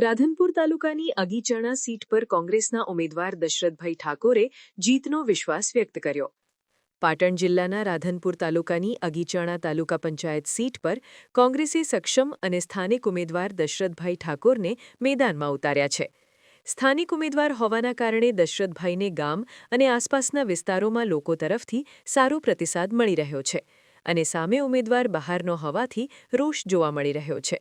રાધનપુર તાલુકાની અગીચણા સીટ પર કોંગ્રેસના ઉમેદવાર દશરથભાઈ ઠાકોરે જીતનો વિશ્વાસ વ્યક્ત કર્યો. પાટણ જિલ્લાના રાધનપુર તાલુકાની અગીચણા તાલુકા પંચાયત સીટ પર કોંગ્રેસે સક્ષમ અને સ્થાનિક ઉમેદવાર દશરથભાઈ ઠાકોરને મેદાનમાં ઉતાર્યા છે. સ્થાનિક ઉમેદવાર હોવાના કારણે દશરથભાઈને ગામ અને આસપાસના વિસ્તારોમાં લોકો તરફથી સારો પ્રતિસાદ મળી રહ્યો છે અને સામે ઉમેદવાર બહારનો હોવાથી રોષ જોવા મળી રહ્યો છે.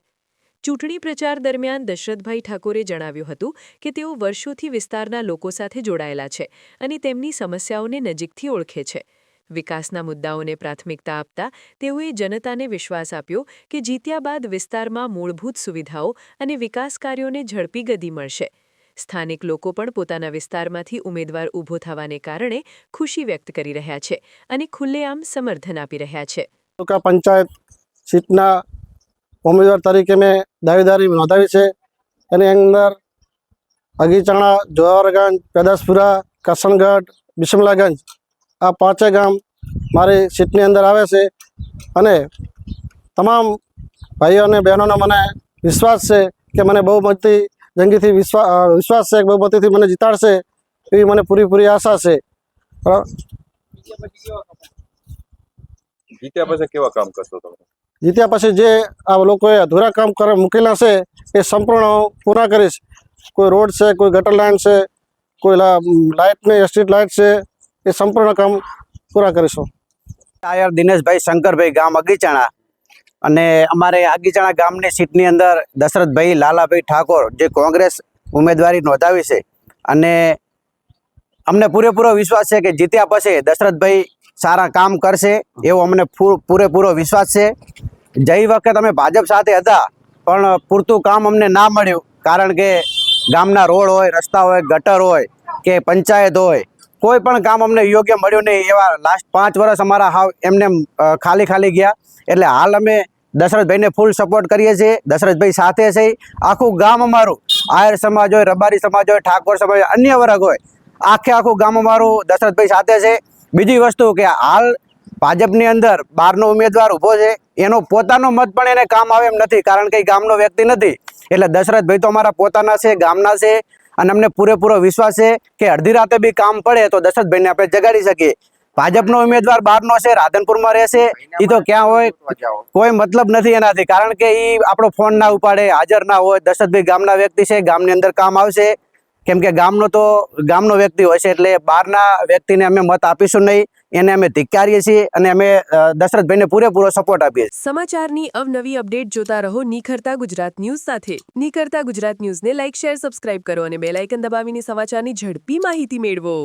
ચૂંટણી પ્રચાર દરમિયાન દશરથભાઈ ઠાકોરે જણાવ્યું હતું કે તેઓ વર્ષોથી વિસ્તારના લોકો સાથે જોડાયેલા છે અને તેમની સમસ્યાઓને નજીકથી ઓળખે છે. વિકાસના મુદ્દાઓને પ્રાથમિકતા આપતા તેઓએ જનતાને વિશ્વાસ આપ્યો કે જીત્યા બાદ વિસ્તારમાં મૂળભૂત સુવિધાઓ અને વિકાસ કાર્યોને ઝડપી ગતિ મળશે. સ્થાનિક લોકો પણ પોતાના વિસ્તારમાંથી ઉમેદવાર ઊભો થવાને કારણે ખુશી વ્યક્ત કરી રહ્યા છે અને ખુલ્લેઆમ સમર્થન આપી રહ્યા છે. પંચાયત સીટના ઉમેદવાર તરીકે મેં દાવેદારી નોંધાવી છે. એની અંદર અગીચણા, જોરાવરગંજ, પેદાસપુરા, કરશનગઢ, બિસમલાગંજ આ પાંચે ગામ મારી સીટની અંદર આવે છે અને તમામ ભાઈઓ અને બહેનોનો મને વિશ્વાસ છે કે મને બહુમતી જંગીથી વિશ્વાસ છે કે બહુમતીથી મને જીતાડશે એવી મને પૂરી આશા છે. જીત્યા પછી કેવા કામ કરશો તમે? જીત્યા પછી જે આ લોકોએ અધૂરા કામ મૂકેલા છે એ સંપૂર્ણ પૂરા કરીશ. કોઈ રોડ છે, કોઈ ગટર લાઇન છે, કોઈ લાઇટની સ્ટ્રીટ લાઇટ છે, એ સંપૂર્ણ કામ પૂરા કરીશું. આયર દિનેશભાઈ શંકરભાઈ, ગામ અગીચણા, અને અમારે અગીચણા ગામની સીટની અંદર દશરથભાઈ લાલાભાઈ ઠાકોર જે કોંગ્રેસ ઉમેદવારી નોંધાવી છે અને અમને પૂરેપૂરો વિશ્વાસ છે કે જીત્યા પછી દશરથભાઈ સારા કામ કરશે એવો અમને પૂરેપૂરો વિશ્વાસ છે. જઈ વખત અમે ભાજપ સાથે હતા પણ પૂરતું કામ અમને ના મળ્યું, કારણ કે ગામના રોડ હોય, રસ્તા હોય, ગટર હોય કે પંચાયત હોય, કોઈ પણ કામ અમને યોગ્ય મળ્યું નહીં. એવા લાસ્ટ 5 વર્ષ અમારા હાવ એમને ખાલી ગયા. એટલે હાલ અમે દશરથભાઈને ફૂલ સપોર્ટ કરીએ છીએ. દશરથભાઈ સાથે છે. આખું ગામ અમારું, આયર સમાજ હોય, રબારી સમાજ હોય, ઠાકોર સમાજ હોય, અન્ય વર્ગ હોય, આખું ગામ અમારું દશરથભાઈ સાથે છે. બીજી વસ્તુ કે હાલ ભાજપની અંદર બહારનો ઉમેદવાર ઊભો છે, એનો પોતાનો મત પણ એને કામ આવે એમ નથી, કારણ કે ગામનો વ્યક્તિ નથી. એટલે દશરથભાઈ તો અમારા પોતાના છે, ગામના છે અને અમને પૂરેપૂરો વિશ્વાસ છે કે અડધી રાતે બી કામ પડે તો દશરથભાઈને આપણે જગાડી શકીએ. ભાજપનો ઉમેદવાર બહારનો છે, રાધનપુરમાં રહેશે, એ તો ક્યાં હોય કોઈ મતલબ નથી એનાથી, કારણ કે એ આપણો ફોન ના ઉપાડે, હાજર ના હોય. દશરથભાઈ ગામના વ્યક્તિ છે, ગામની અંદર કામ આવશે, કેમ કે ગામનો વ્યક્તિ હોય છે. એટલે બહારના વ્યક્તિને અમે મત આપીશું નહીં, એને અમે ધિક્કારીએ છીએ અને અમે દશરથભાઈને પૂરેપૂરો સપોર્ટ આપીએ છીએ. સમાચારની અવનવી અપડેટ જોતા રહો નિખરતા ગુજરાત ન્યૂઝ સાથે. નિખરતા ગુજરાત ન્યૂઝને લાઇક, શેર, સબસ્ક્રાઇબ કરો અને બેલ આઇકન દબાવીને સમાચારની ઝડપી માહિતી મેળવો.